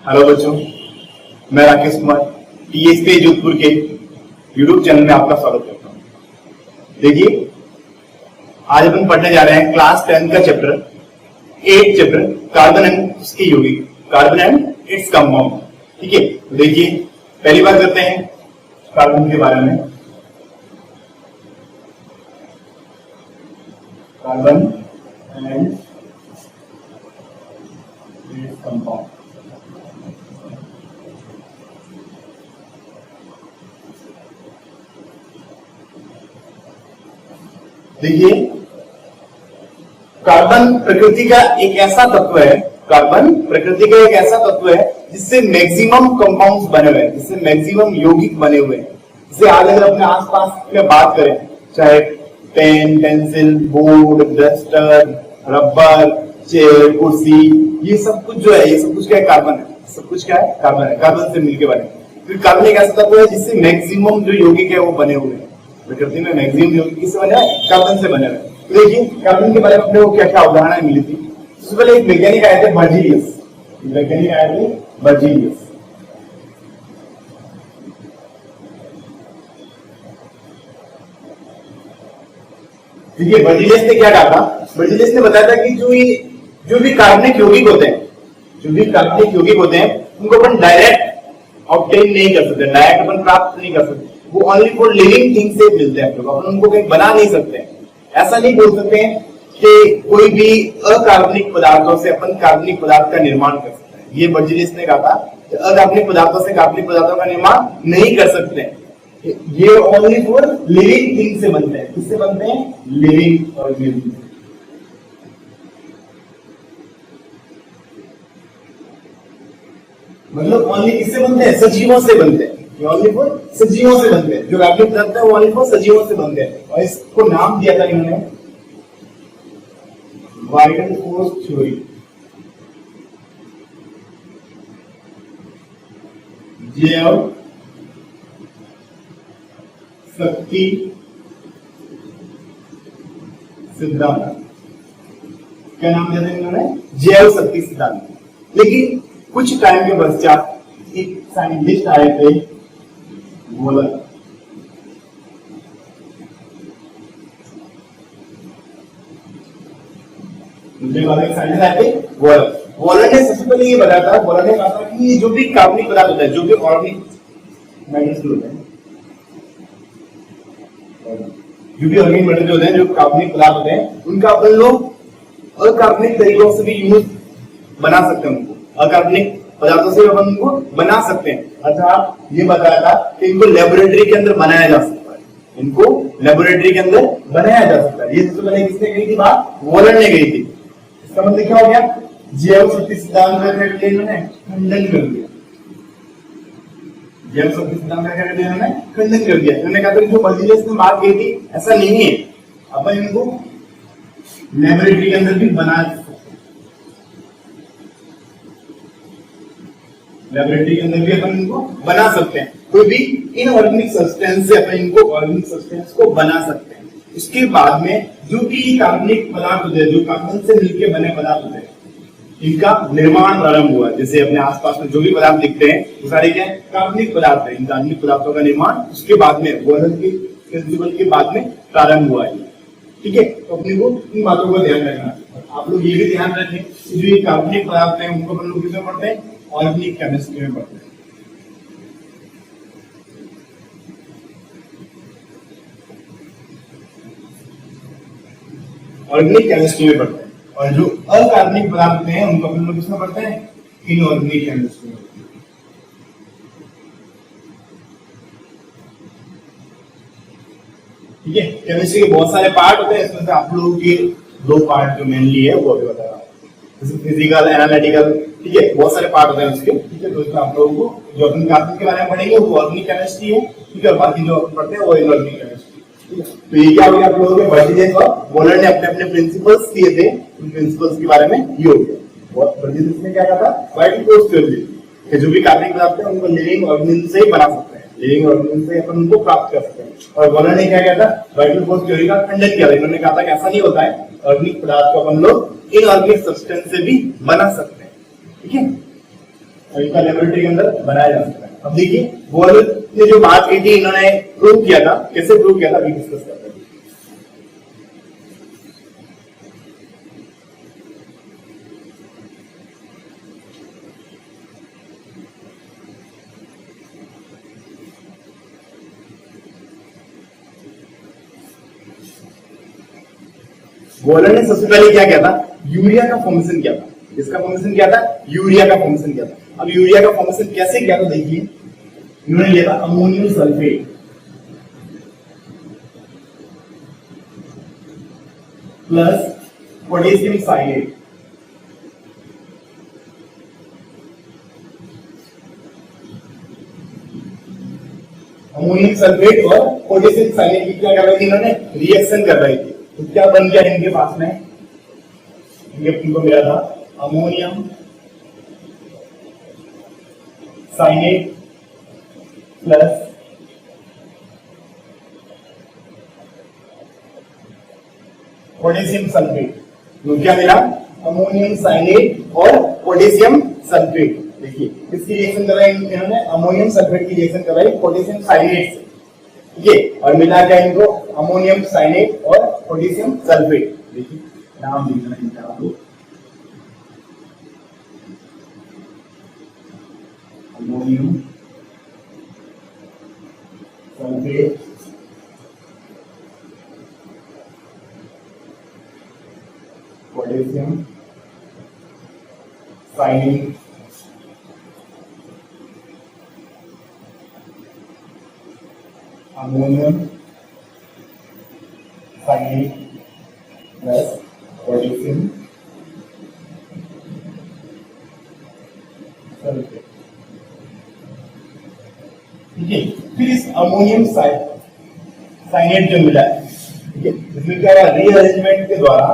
Hello बच्चों, मैं Rakesh Kumar TSP Jodhpur के यूट्यूब चैनल में आपका स्वागत करता हूँ। देखिए, आज अपन पढ़ने जा रहे हैं क्लास 10 का चैप्टर 8 चैप्टर कार्बन एंड उसके यौगिक, कार्बन एंड इट्स कंपाउंड। ठीक है, तो देखिए पहली बात करते हैं कार्बन के बारे में। Carbon and its compound. देखिए, कार्बन प्रकृति का एक ऐसा तत्व है, कार्बन प्रकृति का एक ऐसा तत्व है जिससे मैक्सिमम कंपाउंड्स बने हुए हैं, जिससे मैक्सिमम यौगिक बने हुए हैं। जैसे आज अगर अपने आसपास में बात करें, चाहे pen, pencil, board, duster, rubber, chair, कुर्सी, ये सब कुछ जो है, ये सब कुछ क्या है? कार्बन है। सब कुछ क्या है? कार्बन है। कार्बन से मिलकर बने। फिर कार्बन एक ऐसा तत्व है जिससे मैक्सिमम जो यौगिक है वो बने हुए हैं। प्रकृति में मैक्सिमम यौगिक किससे बने हैं? कार्बन से बने हुए हैं। तो देखिए, कार्बन के बारे में अपने को क्या क्या उदाहरण मिली थी। सबसे पहले एक वैज्ञानिक आए थे, बर्जीलियस। वैज्ञानिक आए थे बर्जीलियस। देखिए, बर्जीलियस ने क्या कहा था? बर्जीलियस ने बताया था कि जो भी कार्बनिक यौगिक होते हैं, उनको अपन डायरेक्ट ऑब्टेन नहीं कर सकते, डायरेक्ट अपन प्राप्त नहीं कर सकते। वो ओनली फॉर लिविंग थिंग से मिलते हैं। अपन उनको कहीं बना नहीं सकते। ऐसा नहीं बोल सकते हैं कि कोई भी अकार्बनिक पदार्थों से अपन कार्बनिक पदार्थ का निर्माण कर सकते हैं। ये बर्जीलियस ने कहा था कि अकार्बनिक पदार्थों से कार्बनिक पदार्थों का निर्माण नहीं कर सकते हैं। ये ओनली फॉर लिविंग थिंग से बनते हैं। किससे बनते हैं? Living organism. मतलब ओनली किससे बनते हैं? सजीवों से बनते हैं। ओनली फॉर सजीवों से बनते हैं। जो कार्बनिक पदार्थ है वो ओनली फॉर सजीवों से बनते हैं। और इसको नाम दिया था इन्होंने वाइटल फोर्स थ्योरी। जैव शक्ति सिद्धांत। क्या नाम दिया था इन्होंने? जैव शक्ति सिद्धांत। लेकिन कुछ टाइम के पश्चात एक साइंटिस्ट आए थे, वॉलर। वॉलर ने सबसे पहले ये बताया था, वॉलर ने कहा था कि ये जो भी कार्बनिक पदार्थ होता है, जो भी ऑर्गेनिक मैटर्स होते हैं, जो भी ऑर्गेनिक मैटर होते हैं, जो कार्बनिक पदार्थ होते हैं, उनका अपन लोग अकार्बनिक तरीकों से भी यूज बना सकते हैं। उनको अकार्बनिक पदार्थों से अपन उनको बना सकते हैं। अर्थात ये बताया था कि इनको लेबोरेटरी के अंदर बनाया जा सकता है। इनको लेबोरेटरी के अंदर बनाया जा सकता है। ये सबसे पहले किसने कही थी बात? वॉलर ने कही थी। इसका मतलब क्या हो गया? जैव शक्ति सिद्धांत का इन्होंने खंडन कर दिया। जैव शक्ति सिद्धांत का क्या कर दिया इन्होंने? खंडन कर दिया। इन्होंने कहा था जो बर्जीलियस ने बात कही थी ऐसा नहीं है, अपन इनको लेबोरेटरी के अंदर भी बना सकते हैं। लेबोरेटरी के अंदर भी अपन इनको बना सकते हैं। कोई भी इनऑर्गेनिक सब्सटेंस से अपन इनको ऑर्गेनिक सब्सटेंस को बना सकते हैं। इसके बाद में जो भी कार्बनिक पदार्थ होते हैं, जो कार्बन से मिलकर बने पदार्थ होते हैं, इनका निर्माण प्रारंभ हुआ। जैसे अपने आसपास में जो भी पदार्थ दिखते हैं वो सारे क्या है? कार्बनिक पदार्थ है। इन कार्बनिक पदार्थों का निर्माण उसके बाद में, वॉलर के प्रिंसिपल के बाद में प्रारंभ हुआ है। ठीक है, तो अपने को इन बातों का ध्यान रखना। आप लोग ये भी ध्यान रखें कि जो ये कार्बनिक पदार्थ है उनको अपन लोग किसमें पढ़ते हैं? ऑर्गेनिक केमिस्ट्री में पढ़ते हैं। ऑर्गेनिक केमिस्ट्री में पढ़ते हैं। और जो अकार्बनिक पदार्थ होते हैं उनको अपन लोग किसमें पढ़ते हैं? इनऑर्गेनिक केमिस्ट्री में। ठीक है, केमिस्ट्री के बहुत सारे पार्ट होते हैं। इसमें से आप लोगों के दो पार्ट जो मेनली है वो अभी बता रहा हूं, जैसे फिजिकल, एनालिटिकल। ठीक है, बहुत सारे पार्ट होते हैं उसके। ठीक है, तो इसमें आप लोगों को जो अपन कार्बन के बारे में पढ़ेंगे वो ऑर्गेनिक केमिस्ट्री है। ठीक है, बाकी जो अपन पढ़ते हैं वो इनऑर्गेनिक केमिस्ट्री। तो ये क्या हो गया? आप लोगों के बर्जीलियस और वॉलर ने अपने अपने प्रिंसिपल्स दिए थे। उन प्रिंसिपल्स के बारे में ये हो गया। बर्जीलियस ने क्या कहा था? वाइटल फोर्स थ्योरी कि जो भी कार्बनिक पदार्थ है उनको लिविंग ऑर्गेनिज्म से ही बना सकते हैं, लिविंग ऑर्गेनिज्म से अपन उनको प्राप्त कर सकते हैं। और वॉलर ने क्या किया था? वाइटल फोर्स थ्योरी का खंडन किया था। इन्होंने कहा था कि ऐसा नहीं होता है, ऑर्गेनिक पदार्थ को अपन लोग इनऑर्गेनिक सब्सटेंस से भी बना सकते हैं। ठीक है, और इनका लेबोरेटरी के अंदर बनाया जा सकता है। अब देखिए बोहर ने जो बात की थी इन्होंने प्रूव किया था, कैसे प्रूव किया था अभी डिस्कस करते हैं। बोहर ने सबसे पहले क्या किया था, यूरिया का फॉर्मेशन किया था। इसका फॉर्मेशन क्या था, यूरिया का फॉर्मेशन किया था। अब यूरिया का फॉर्मेशन कैसे किया था देखिए, इन्होंने लिया था ammonium sulphate plus potassium cyanate, ammonium sulphate और पोटेशियम साइनेट की क्या कर रही थी इन्होंने, रिएक्शन कर रही थी। तो क्या बन गया इनके पास में, इनको मिला था ammonium cyanate plus potassium sulphate. तो क्या मिला, अमोनियम साइनेट और पोटेशियम सल्फेट। देखिए किसकी रिएक्शन कर रहा है इन्होंने, अमोनियम सल्फेट की रिएक्शन कर रहा है पोटेशियम साइनेट से, ठीक है। और मिला क्या इनको, अमोनियम साइनेट और पोटेशियम सल्फेट। देखिए नाम लिखना है इनका आपको, ammonium sulphate potassium cyanate ammonium cyanate plus potassium sulphate, ठीक है। फिर इस अमोनियम साइनेट जो मिला है, ठीक है, इसमें क्या हुआ, रीअरेंजमेंट के द्वारा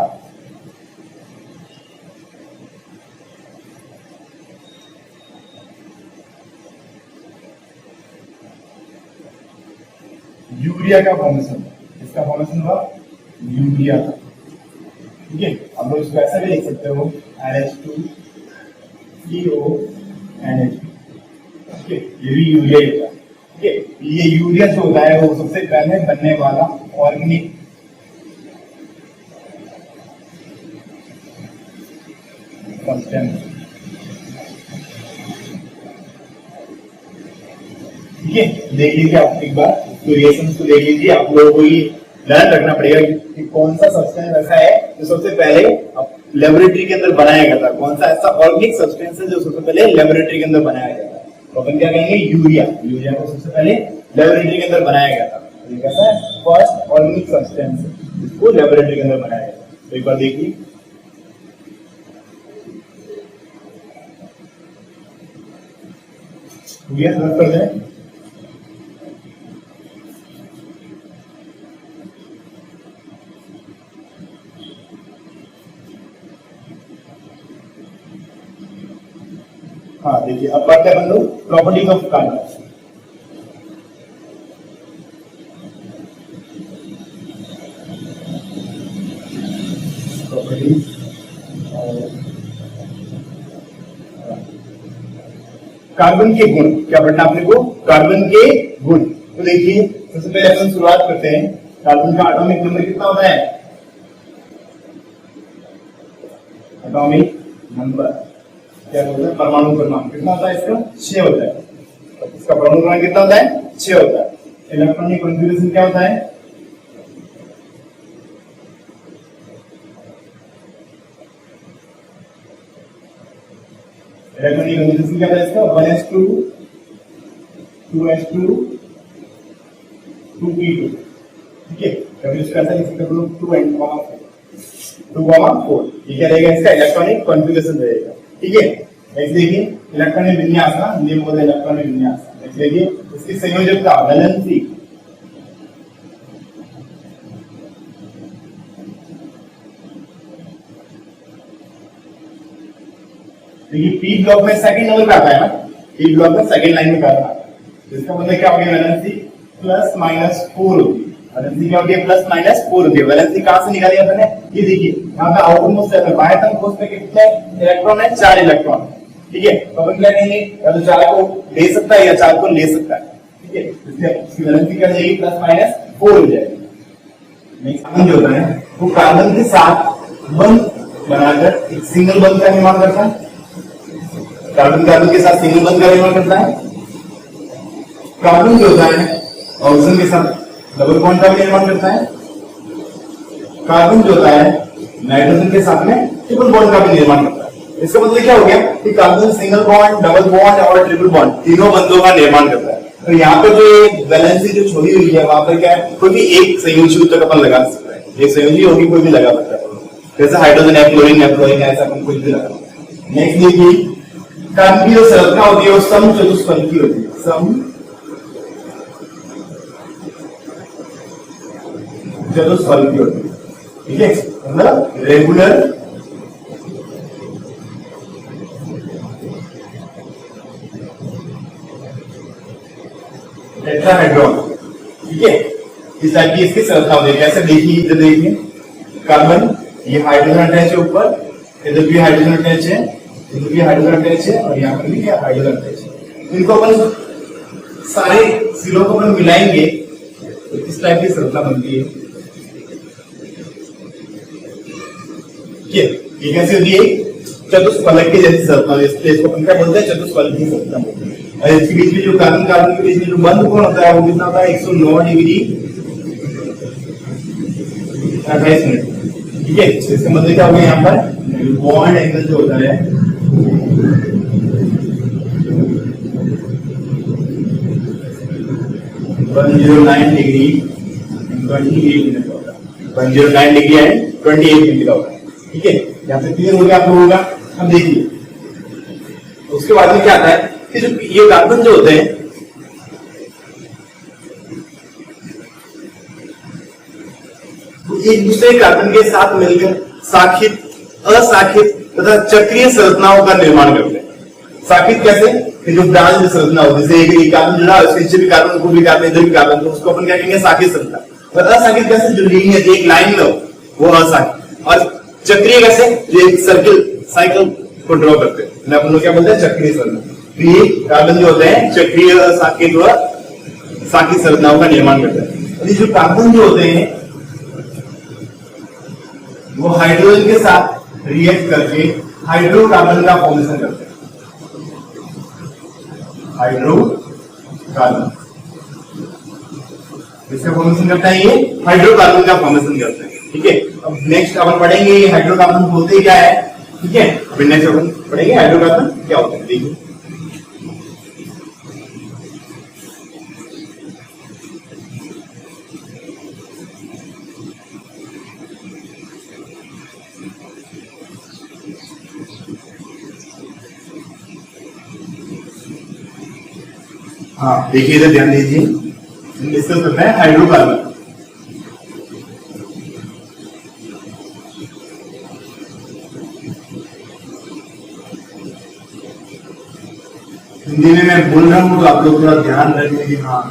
यूरिया का फॉर्मेशन, इसका फॉर्मेशन हुआ यूरिया का, ठीक है। अब लोग इसको ऐसा भी लिख सकते हो NH2CO NH2, ठीक है, ये भी यूरिया ही होता है, ठीक है। ये यूरिया जो होता है वो सबसे पहले बनने वाला ऑर्गेनिक सब्सटेंस, ठीक है। देख लीजिए आप एक बार रिएक्शंस को देख लीजिए, आप लोगों को ये लर्न रखना पड़ेगा कि कौन सा सब्सटेंस ऐसा है जो सबसे पहले लेबोरेटरी के अंदर बनाया गया था, कौन सा ऐसा ऑर्गेनिक सब्सटेंस है जो सबसे पहले लेबोरेटरी के अंदर बनाया गया था। तो अपन क्या कहेंगे, यूरिया। यूरिया को सबसे पहले लेबोरेटरी के अंदर बनाया गया था, ये कैसा है, फर्स्ट ऑर्गेनिक सब्सटेंस है जिसको लेबोरेटरी के अंदर बनाया गया था। तो एक बार देखिए, यूरिया रख कर दें, हाँ देखिए अब बात क्या बन लो, properties of carbon. Properties carbon के गुण, क्या पढ़ना आपने को, कार्बन के गुण। तो देखिए सबसे पहले अपन शुरुआत करते हैं, कार्बन का एटॉमिक नंबर कितना होता है, एटॉमिक नंबर क्या होता है, परमाणु क्रमांक कितना होता है इसका, 6 होता है। इसका परमाणु क्रमांक कितना होता है, 6 होता है। इलेक्ट्रॉनिक कॉन्फ़िगरेशन क्या होता है, इलेक्ट्रॉनिक कॉन्फ़िगरेशन क्या होता है इसका, 1s2 2s2 2p2, ठीक है। कभी इसका ऐसा लिख सकते हो 2,4, ये क्या रहेगा इसका इलेक्ट्रॉनिक कॉन्फ़िगरेशन रहेगा, ठीक है। नेक्स्ट देखिए इलेक्ट्रॉनिक विन्यास, ना नियम होता है इलेक्ट्रॉनिक विन्यास। नेक्स्ट देखिए इसकी संयोजकता, वैलेंसी, देखिए पी ब्लॉक में सेकंड नंबर पे आता है ना, पी ब्लॉक में सेकंड लाइन में आता है। इसका मतलब क्या हो गया, वैलेंसी प्लस माइनस 4 होगी। वैलेंसी क्या होती है, प्लस माइनस 4 होती है। वैलेंसी कहां से निकाली अपने, ये देखिए यहाँ पे आउटरमोस्ट है, बाह्यतम कोष पे कितने इलेक्ट्रॉन है, 4 इलेक्ट्रॉन। ठीक है, तो अपन क्या कहेंगे, या तो 4 को ले सकता है या 4 को ले सकता है, ठीक है, इसलिए इसकी वैलेंसी क्या जाएगी, प्लस माइनस 4 हो जाएगी। नेक्स्ट कार्बन जो होता है वो कार्बन के साथ बंध बनाकर एक सिंगल बंध का निर्माण करता है। कार्बन कार्बन के साथ सिंगल बंध का निर्माण करता है। कार्बन जो होता है ऑक्सीजन के साथ डबल बॉन्ड का भी निर्माण करता है। कार्बन जो होता है नाइट्रोजन के साथ में ट्रिपल बॉन्ड का भी निर्माण करता है। इसका मतलब क्या हो गया कि carbon single bond, double bond और ट्रिपल बॉन्ड तीनों बंधों का निर्माण करता है। तो यहाँ पे जो वैलेंसी जो छोड़ी हुई है वहां पर क्या है, कोई भी एक संयोजी ऊतक अपन लगा सकता है, एक संयोजी होगी कोई भी लगा सकता है, जैसे हाइड्रोजन है, क्लोरीन है, फ्लोरीन है, ऐसा अपन कोई भी लगा सकता है। नेक्स्ट देखिए, कार्बन की जो संरचना होती है वो समचतुष्फलकी होती है। समचतुष्फलकी होती है, ठीक है, मतलब रेगुलर टेट्राहेड्रॉन, ठीक है, इस टाइप की इसकी संरचना होती है। कैसे देखिए, इधर देखिए, कार्बन ये हाइड्रोजन अटैच है ऊपर, इधर भी हाइड्रोजन अटैच है, इधर भी हाइड्रोजन अटैच है और यहाँ पर भी क्या हाइड्रोजन अटैच है। इनको अपन सारे सिरों को अपन मिलाएंगे तो इस टाइप की संरचना बनती है। ठीक है, ये कैसे होती है, चतुष्फलक की जैसी संरचना, इसको अपन क्या बोलते हैं, चतुष्फलक की संरचना बोलते हैं। और इसके बीच में जो कार्बन कार्बन के बीच में जो बंध कोण होता है वो कितना होता है, 109 डिग्री 28 मिनट, ठीक है। इसका मतलब क्या हो गया, यहाँ पर बॉन्ड एंगल जो होता है 109 डिग्री 28 मिनट का होता है, 109 डिग्री एंड 28 मिनट का होता है, ठीक है। यहाँ पे क्लियर हो गया आप लोगों का। अब देखिए उसके बाद में क्या आता है कि जो ये कार्बन जो होते हैं एक दूसरे कार्बन के साथ मिलकर साखित, असाखित तथा चक्रीय संरचनाओं का निर्माण करते हैं। साखित कैसे, कि जो ब्रांच संरचना होती है, जैसे एक कार्बन जुड़ा है उसके नीचे भी कार्बन, ऊपर भी कार्बन, इधर भी कार्बन, तो उसको अपन क्या कहेंगे, साखित संरचना। और असाखित कैसे, जो लीनियर एक लाइन में हो वो असाखित। और चक्रीय कैसे, जो एक सर्किल साइकिल को ड्रॉ करते हैं, अपन लोग क्या बोलते हैं, चक्रीय संरचना। ये कार्बन जो होते हैं चक्रीय, साखित व साखित संरचनाओं का निर्माण करते हैं। और जो कार्बन जो होते हैं वो हाइड्रोजन के साथ रिएक्ट करके हाइड्रोकार्बन का फॉर्मेशन करते हैं। हाइड्रोकार्बन इसका फॉर्मेशन करता है, ये हाइड्रोकार्बन का फॉर्मेशन करते हैं, ठीक है। अब नेक्स्ट अपन पढ़ेंगे ये हाइड्रोकार्बन होते क्या है, ठीक है। फिर नेक्स्ट अपन पढ़ेंगे हाइड्रोकार्बन क्या होते हैं, देखिए। हाँ देखिए, इधर ध्यान दीजिए, डिस्कस करना है हाइड्रोकार्बन। हिंदी में मैं बोल रहा हूँ तो आप लोग थोड़ा ध्यान रखें कि हाँ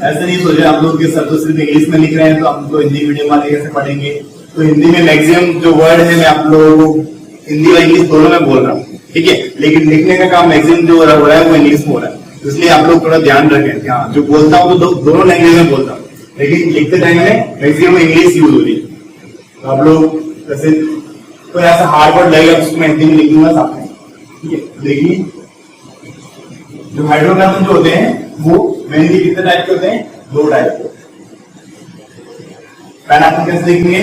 ऐसे नहीं सोचे आप लोग के सर तो सिर्फ इंग्लिश में लिख रहे हैं तो हम तो हिंदी मीडियम वाले कैसे पढ़ेंगे। तो हिंदी में मैक्सिमम जो वर्ड है मैं आप लोगों को हिंदी और इंग्लिश दोनों में बोल रहा हूँ, ठीक है। लेकिन लिखने का काम मैक्सिमम जो हो रहा है वो इंग्लिश में हो रहा है, इसलिए आप लोग थोड़ा ध्यान रखें। हाँ, जो बोलता हूँ तो दोनों लैंग्वेज में बोलता हूँ, लेकिन लिखते टाइम में मैक्सिमम इंग्लिश यूज हो रही है। तो आप लोग जैसे कोई ऐसा हार्ड वर्ड लगेगा उसको मैं हिंदी में लिख दूंगा साथ में, ठीक है। देखिए जो हाइड्रोकार्बन जो होते हैं वो मेनली कितने टाइप के होते हैं, 2 टाइप के। पहला अपन कैसे देखेंगे,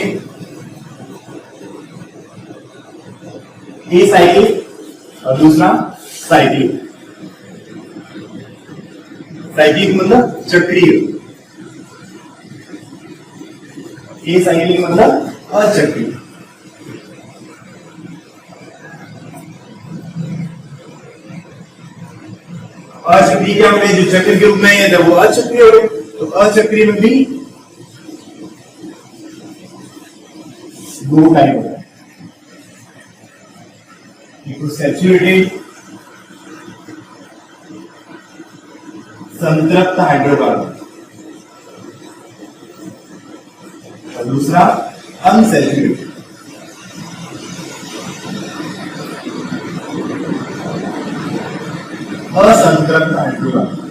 ए साइक्लिक और दूसरा साइक्लिक। साइक्लिक मतलब चक्रीय, ए साइक्लिक मतलब अचक्रीय। अचक्रीय क्या हो गए, जो चक्र के रूप में है वो अचक्रीय हो गए। तो अचक्रीय में भी 2 टाइप होता है, एक तो सैचुरेटेड संतृप्त हाइड्रोकार्बन और दूसरा अनसैचुरेटेड। असंतृप्त हाइड्रोकार्बन।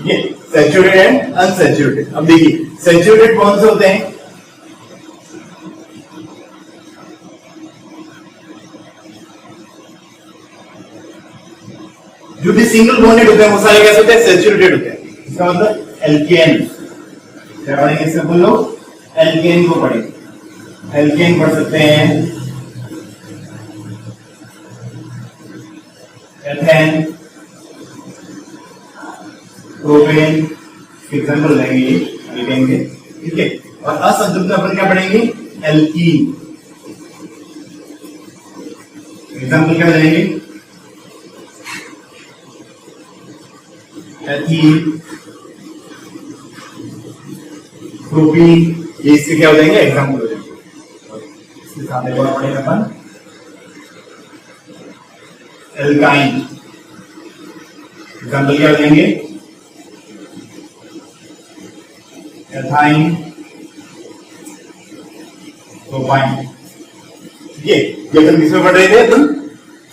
ये सैचुरेटेड एंड अनसैचुरेटेड। अब देखिए सैचुरेटेड कौन से होते हैं? जो भी सिंगल बॉन्डेड होते हैं वो सारे कैसे होते हैं? सैचुरेटेड होते हैं। इसका मतलब एल्केन। क्या पढ़ेंगे इससे अपन लोग? एल्केन को पढ़ेंगे। एल्केन पढ़ सकते हैं, एथेन, प्रोपेन, एग्जाम्पल लेंगे एल्केन के, ठीक है। और असंतृप्त अपन क्या पढ़ेंगे? एल्कीन। एग्जाम्पल क्या लेंगे? एथीन, प्रोपीन, ये इसके क्या हो जाएंगे? एग्जाम्पल हो जाएंगे। इसके साथ एक और पढ़ेंगे अपन एल्काइन। एग्जाम्पल क्या हो जाएंगे? Ethyne, propyne. ये अपन किसमें पढ़ रहे थे? अपन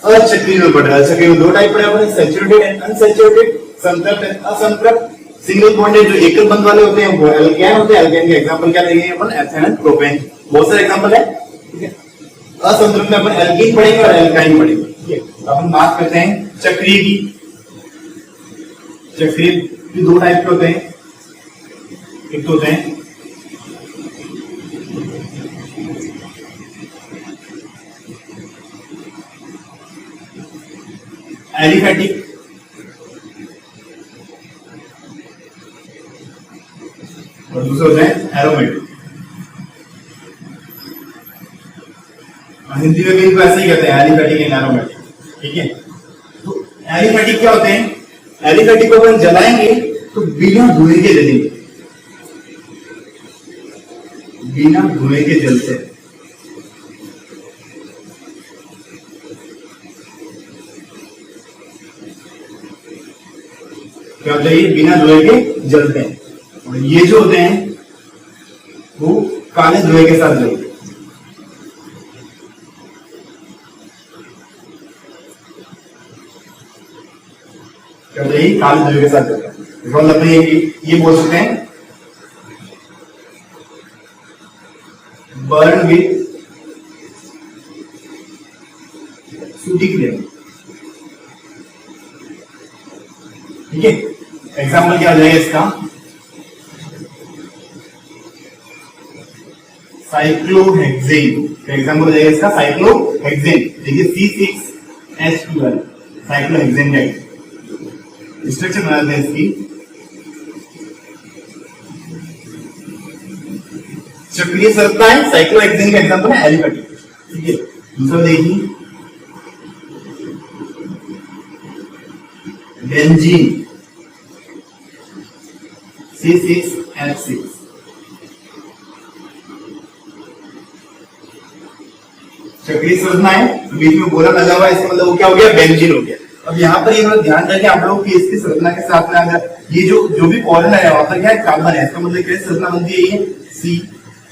अचक्रीय में पढ़ रहे हैं। अचक्रीय में दो टाइप पढ़े अपन, सैचुरेटेड एंड अनसैचुरेटेड, संतृप्त एंड असंतृप्त। सिंगल बॉन्डेड जो एकल बंध वाले होते हैं वो एल्केन होते हैं। एल्केन के एग्जांपल क्या देंगे अपन? Ethane and propane. बहुत सारे एग्जांपल है, ठीक है। असंतृप्त में अपन एल्कीन पढ़ेंगे और एल्काइन पढ़ेंगे, ठीक है। अपन बात करते हैं चक्रीय की। चक्रीय भी दो टाइप के होते हैं। एक तो होते हैं एलिफैटिक, और दूसरे होते हैं एरोमेटिक। हिंदी में भी इनको ऐसे ही कहते हैं, एलिफैटिक एंड एरोमेटिक, ठीक है। तो एलिफैटिक क्या होते हैं? एलिफैटिक को अपन जलाएंगे तो बिना धुएं के जलेंगे, बिना धुएं के जलते हैं। क्या होता है? ये बिना धुएं के जलते हैं। और ये जो होते हैं वो काले धुएं के साथ जलते हैं। क्या होता है? ये काले धुएं के साथ जलते हैं। मतलब अपने ये बोल सकते हैं बर्न विथ सूटी फ्लेम, ठीक है। एग्जाम्पल क्या हो जाएगा इसका? साइक्लोहेक्सेन का एग्जाम्पल हो जाएगा इसका साइक्लोहेक्सेन। देखिए C6H12 साइक्लोहेक्सेन का स्ट्रक्चर बनाते हैं इसकी। चक्रीय संरचना है। साइक्लोहेक्सेन का एग्जाम्पल है एलिफैटिक, ठीक है। दूसरा देखिए बेंजीन C6H6, चक्रीय संरचना है, बीच में गोला लगा हुआ है, इसका मतलब वो क्या हो गया? बेंजीन हो गया। अब यहाँ पर ये मतलब ध्यान रखें आप लोग कि इसकी संरचना के साथ में अगर ये जो भी कॉर्नर है वहां पर क्या है? कार्बन है। इसका मतलब क्या संरचना बनती है? ये C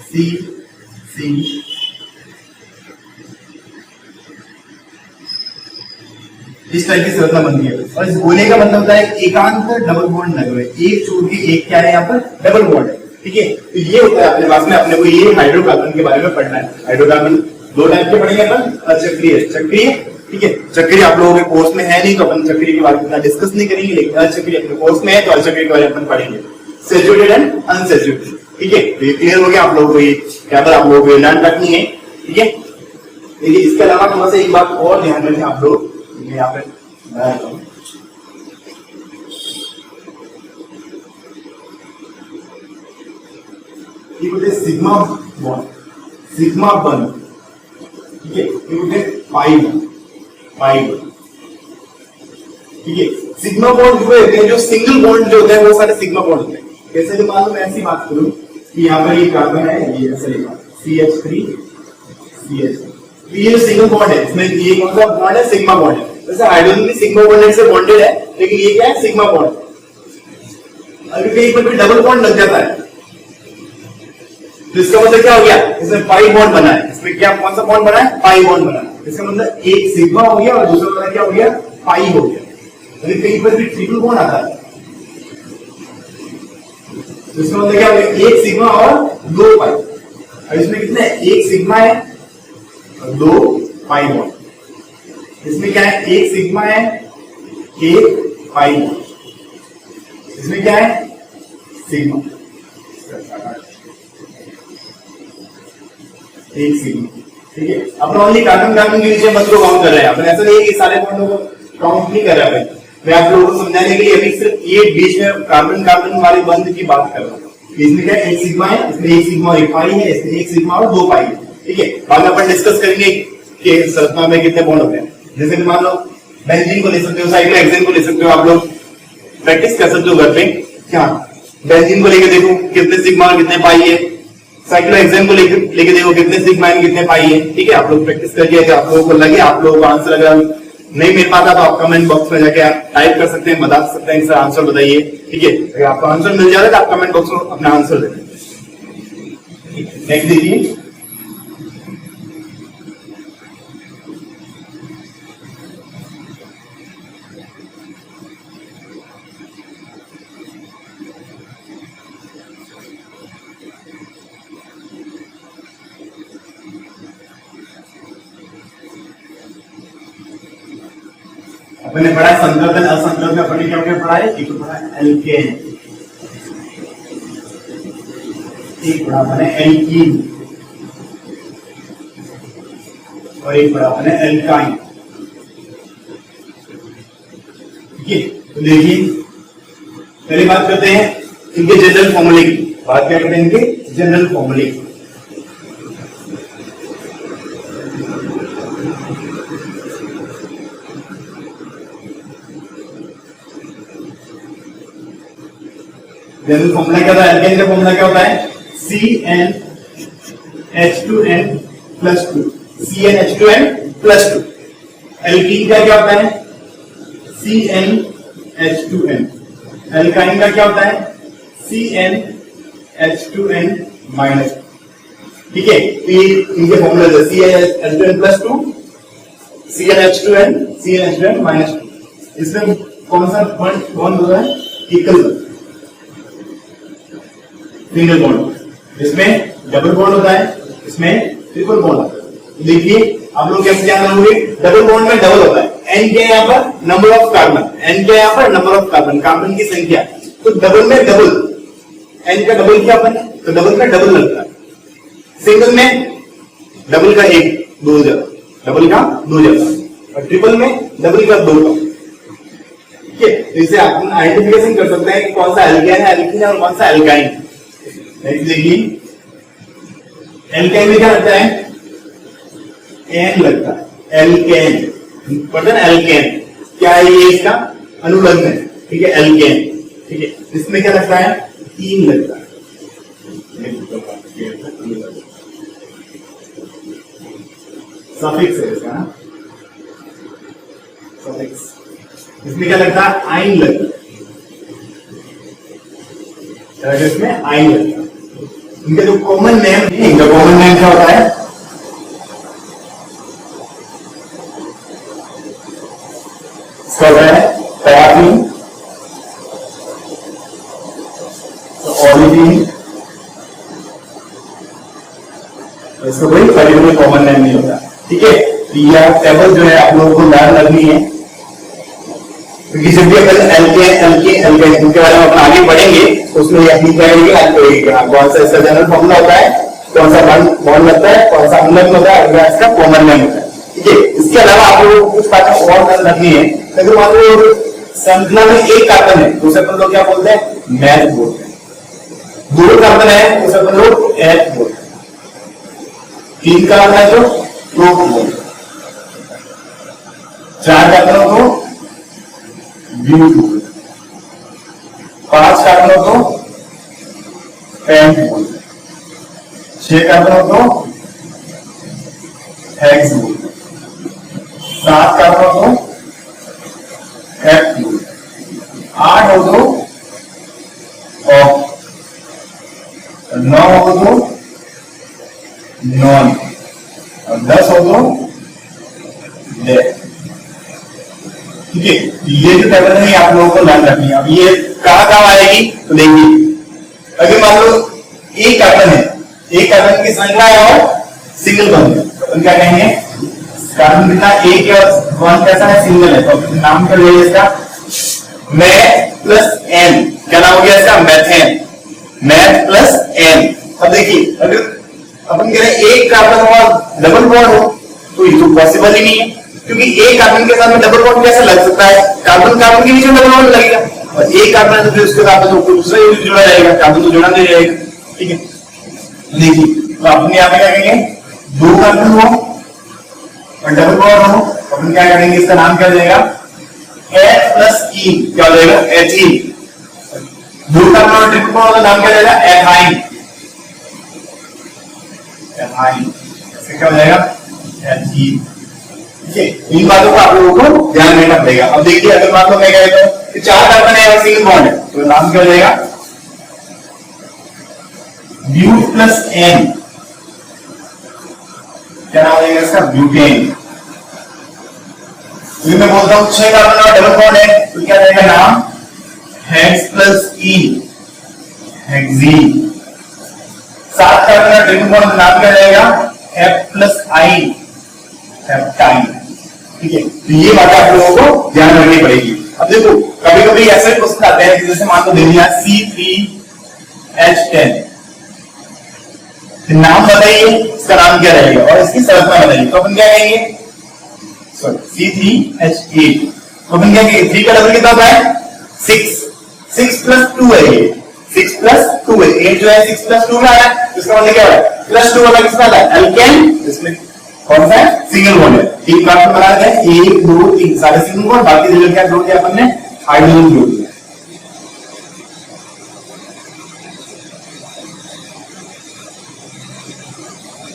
C C इस टाइप की संरचना बनती है। और इस गोले का मतलब होता है एकांत डबल बॉन्ड लगे हुए, एक छोड़ के एक क्या है? यहाँ पर डबल बॉन्ड है, ठीक है। तो ये होता है अपने पास में। अपने को ये हाइड्रोकार्बन के बारे में पढ़ना है। हाइड्रोकार्बन दो टाइप के पढ़ेंगे अपन, अचक्रीय, चक्रीय, ठीक है। चक्रीय आप लोगों के कोर्स में है नहीं तो अपन चक्रीय के बारे में इतना डिस्कस नहीं करेंगे, लेकिन अचक्रीय अपने कोर्स में है तो अचक्रीय के बारे में अपन पढ़ेंगे। सैचुरेटेड एंड अनसैचुरेटेड, ठीक है। तो ये क्लियर हो गया आप लोगों को? ये क्या आप लोगों को लर्न रखनी है, ठीक है। देखिए इसके अलावा थोड़ा सा एक बात और ध्यान रखें आप लोग, यहाँ पे ये बोलते सिग्मा बॉन्ड, सिग्मा बॉन्ड, ठीक है। ये बोलते पाई बॉन्ड, ठीक है। सिग्मा बॉन्ड जो होते हैं, जो सिंगल बॉन्ड जो होते हैं वो सारे सिग्मा बॉन्ड होते हैं। कैसे कि मान लो मैं ऐसी बात करूं कि यहाँ पर ये कार्बन है, ये ऐसे लिखा CH3 CH, ये सिंगल बॉन्ड है। इसमें ये कौन सा बॉन्ड है? सिग्मा बॉन्ड है। वैसे हाइड्रोजन भी सिग्मा बॉन्ड से बॉन्डेड है, लेकिन ये क्या है? Sigma bond. अगर कहीं पर भी डबल बॉन्ड लग जाता है तो इसका मतलब क्या हो गया, इसमें पाई बॉन्ड बना है, इसमें क्या कौन सा बॉन्ड बना है, पाई बॉन्ड बना है। इसका मतलब एक सिग्मा हो गया और दूसरा मतलब क्या हो गया, पाई हो गया। लेकिन कहीं पर भी ट्रिपल बॉन्ड आता है, तो इसका मतलब क्या हो गया, एक सिग्मा और दो पाई। अब इसमें कितने, एक सिग्मा है और दो पाई बॉन्ड। इसमें क्या है, एक सिग्मा है, एक पाई बॉन्ड। इसमें क्या है, सिग्मा, एक सिग्मा, ठीक है। अपन ओनली कार्बन कार्बन के नीचे बंद को काउंट कर रहे हैं, अपन ऐसा नहीं है कि सारे बॉन्डों को काउंट नहीं कर रहे हैं। मैं आप लोगों को समझाने के लिए अभी सिर्फ ये बीच में कार्बन कार्बन वाले बंद की बात कर रहा हूँ। इसमें क्या, एक सिग्मा है, इसमें एक सिग्मा और एक पाई है, इसमें एक सिग्मा और दो पाई है, ठीक है। बाद में अपन डिस्कस करेंगे कि संरचना में कितने बॉन्ड होते हैं। जैसे कि मान लो बेंजीन को ले सकते हो, साइक्लोहेक्सेन को ले सकते हो, आप लोग प्रैक्टिस कर सकते हो घर पे। क्या, बेंजीन को लेके देखो कितने सिग्मा और कितने पाई है, साइक्लोहेक्सेन को लेके देखो कितने सिग्मा और कितने पाई है, ठीक है। आप लोग प्रैक्टिस करके आप लोगों को लगे, आप लोगों को आंसर अगर नहीं मिल पाता तो आप कमेंट बॉक्स में जाके आप टाइप कर सकते हैं, बता सकते हैं सर आंसर बताइए, ठीक है। अगर आपको आंसर मिल जाता है तो आप कमेंट बॉक्स में अपना आंसर दें। नेक्स्ट देखिए, अपने पढ़ा है संकर्षण असंकर्षण, अपने क्या क्या पढ़ा है, एक पढ़ा है एल्केन, एक पढ़ा अपने एल्कीन और एक पढ़ा अपने एल्काइन, ठीक है। तो देखिए पहले बात करते हैं इनके जनरल फॉर्मूले की, बात क्या करते हैं इनके जनरल फॉर्मूले की। जनरल फॉर्मूला क्या होता है, एल्केन का फॉर्मूला क्या होता है, CnH2n+2, CnH2n+2। एल्कीन का क्या होता है, CnH2n। एल्काइन का क्या होता है, CnH2n-, ठीक है। तो ये इनके फॉर्मूला है CnH2n+2, CnH2n-2। इसमें कौन सा बॉन्ड होता है, इक्वल सिंगल बॉन्ड। इसमें डबल बॉन्ड होता है, इसमें ट्रिपल बॉन्ड होता है। देखिए आप लोग कैसे ध्यान रखोगे, डबल बॉन्ड में डबल होता है, एन क्या है यहाँ पर, नंबर ऑफ कार्बन, एन क्या है यहाँ पर, नंबर ऑफ कार्बन, कार्बन की संख्या। तो डबल में डबल, एन का डबल क्या बने, तो डबल का डबल लगता है। सिंगल में डबल का एक, दो हो जाता, डबल का दो जाता, और ट्रिपल में डबल का दो का, ठीक है। तो इसे आप आइडेंटिफिकेशन कर सकते हैं कि कौन सा एल्केन है, एल्कीन है और कौन सा एल्काइन। नेक्स्ट देखिए, एल्केन में क्या लगता है, एन लगता है, एल्केन, पता है एल्केन क्या है, ये इसका अनुलग्न है, ठीक है, एल्केन, ठीक है। इसमें क्या लगता है, ईन लगता है, सफिक्स है इसका ना, सफिक्स। इसमें क्या लगता है, आइन लगता है, इसमें आइन लगता है। इनका जो कॉमन नेम है, इनका कॉमन नेम क्या होता है, इसका होता है पैराफिन, ऑलिविन। इसका कोई पर्टिकुलर कॉमन नेम नहीं होता, ठीक है। यह टेबल जो है आप लोगों को याद रखनी है, क्योंकि जब भी अपन एल्केन इनके बारे में अपन आगे बढ़ेंगे तो उसमें ये अपनी कौन सा इसका जनरल फॉर्मूला होता है, कौन सा बॉन्ड लगता है, कौन सा अनुलग्न होता है, और इसका कॉमन नेम होता है, ठीक है। इसके अलावा आप लोगों को कुछ बातें और ध्यान रखनी है। अगर मान लो संरचना में एक कार्बन है तो उसे अपन लोग क्या बोलते हैं, मैच बोलते हैं। दो कार्बन है तो उसे अपन लोग एच बोलते हैं। तीन कार्बन है तो प्रोप बोलते हैं। चार कार्बनों को ब्यूट बोलते हैं। पांच कार्बनों को पेंट बोलते हैं। छह कार्बनों को हेक्स बोलते हैं। सात कार्बनों को हेप्ट बोलते हैं। आठ हो तो ऑक्ट, 9 हो तो नॉन, और 10 हो तो लेफ्ट। ठीक है, ये जो टेबल है आप लोगों को ध्यान रखनी है। अब ये कहां काम आएगी तो देखिए, अगर मान लो एक कार्बन है, एक कार्बन की संख्या है और सिंगल बॉन्ड है, तो क्या कहेंगे, कार्बन कितना एक है और बॉन्ड कैसा है, सिंगल है, तो नाम क्या लेंगे इसका, मैथ प्लस एन। क्या नाम हो गया इसका, मैथेन, मैथ प्लस एन। अब देखिए, अगर अपन कह रहे हैं एक कार्बन और डबल बॉन्ड हो तो ये तो पॉसिबल ही नहीं है, क्योंकि एक कार्बन के साथ में डबल बॉन्ड कैसे लग सकता है, कार्बन कार्बन के बीच में डबल बॉन्ड लगेगा, और एक कार्बन तो फिर उसके साथ तो दूसरा यूनिट जुड़ा रहेगा, कार्बन तो जुड़ा नहीं रहेगा। ठीक है, देखिए तो अपन यहाँ पे क्या कहेंगे, दो कार्बन हो और डबल बॉन्ड हो, अपन क्या करेंगे, इसका नाम क्या हो जाएगा, H प्लस ई, क्या हो जाएगा, एथीन। दो कार्बन और ट्रिपल बॉन्ड का नाम क्या रहेगा, एथाइन, एथाइन। इसका क्या हो जाएगा, एथीन। ठीक है, इन बातों को आप लोगों को ध्यान रखना पड़ेगा। अब देखिए, अगर मान लो मैं कह देता हूं कि चार कार्बन है और सिंगल बॉन्ड है, तो नाम क्या हो जाएगा, ब्यूट प्लस एन। क्या नाम हो जाएगा इसका, ब्यूटेन। तो मैं बोलता हूं 6 कार्बन और डबल बॉन्ड है, तो क्या रहेगा नाम, हेक्स प्लस ई, हेक्सीन। 7 कार्बन और ट्रिपल बॉन्ड, नाम क्या रहेगा, एफ प्लस आई, हेप्टाइन। ठीक है, तो ये बातें आप लोगों को ध्यान रखनी पड़ेगी। अब देखो, कभी कभी ऐसे क्वेश्चन आते हैं, जैसे मान लो दे दिया C3H10, नाम बताइए, इसका नाम क्या रहेगा और इसकी संरचना बताइए, तो अपन क्या कहेंगे, C3H8, तो अपन क्या कहेंगे, 3 का डबल कितना होता है, 6, 6 प्लस 2 है ये, 6 प्लस 2 है, 8 जो है 6 प्लस 2 में आ रहा है, इसका मतलब क्या है, प्लस 2 वाला किसका आता है, एल्केन, इसमें कौन सा है, सिंगल बॉन्ड है। तीन कार्बन बना रहे हैं, 1 2 3 सारे सिंगल बॉन्ड, बाकी जगह क्या जोड़ दिया अपन ने, हाइड्रोजन जोड़ दिया।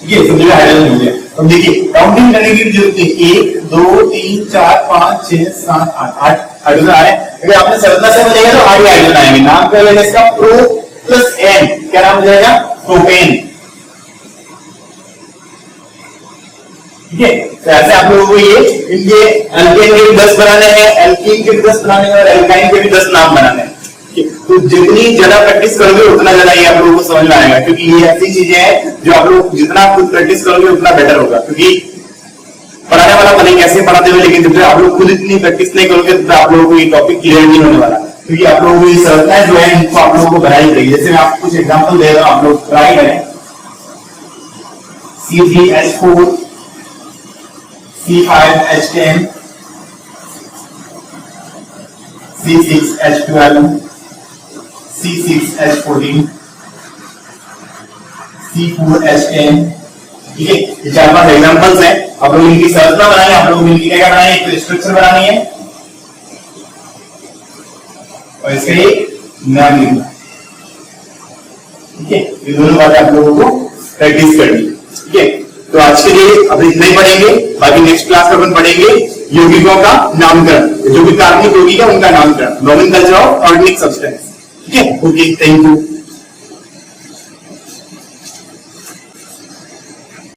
ये समझिए हाइड्रोजन जोड़ दिया। अब देखिए, काउंटिंग करने की जरूरत है, 1 2 3 4 5 6 7 8 हाइड्रोजन आए। अगर आपने संरचना से बनेगा तो 8 हाइड्रोजन आएंगे। नाम क्या होगा इसका, प्रो प्लस एन, क्या नाम हो जाएगा, प्रोपेन। ठीक है, तो ऐसे आप लोगों को ये इनके एल्केन के भी 10 बनाने हैं, एल्कीन के भी 10 बनाने हैं और एल्काइन के भी 10 नाम बनाने हैं। तो जितनी ज्यादा प्रैक्टिस करोगे उतना ज्यादा ये आप लोगों को समझ में आएगा, क्योंकि ये ऐसी चीजें हैं जो आप लोग जितना खुद प्रैक्टिस करोगे उतना बेटर होगा। क्योंकि पढ़ाने वाला भले कैसे पढ़ाते हुए, लेकिन जब आप लोग खुद इतनी प्रैक्टिस नहीं करोगे तो आप लोगों को ये टॉपिक क्लियर नहीं होने वाला, क्योंकि आप लोगों को ये संरचनाएं जो है इनको आप लोगों को बनानी पड़ेगी। जैसे मैं आपको कुछ एग्जाम्पल दे रहा हूं, आप लोग ट्राई करें। C3H4, C5H10, C6H12, C6H14, C4H10। ठीक है, ये 4-5 एग्जांपल्स हैं। आप लोग इनकी संरचना बनानी है, आप लोग इनकी क्या बनानी है, एक स्ट्रक्चर बनानी है और इसके नाम लिखना। ठीक है, ये दोनों बातें आप लोगों को प्रैक्टिस करनी है। ठीक है, तो आज के लिए अब इतना ही पढ़ेंगे, बाकी नेक्स्ट क्लास में अपन पढ़ेंगे यौगिकों का नामकरण, जो भी कार्बनिक यौगिक है उनका नामकरण, नॉमेनक्लेचर ऑफ ऑर्गेनिक सब्सटेंस। ठीक है, ओके, थैंक यू।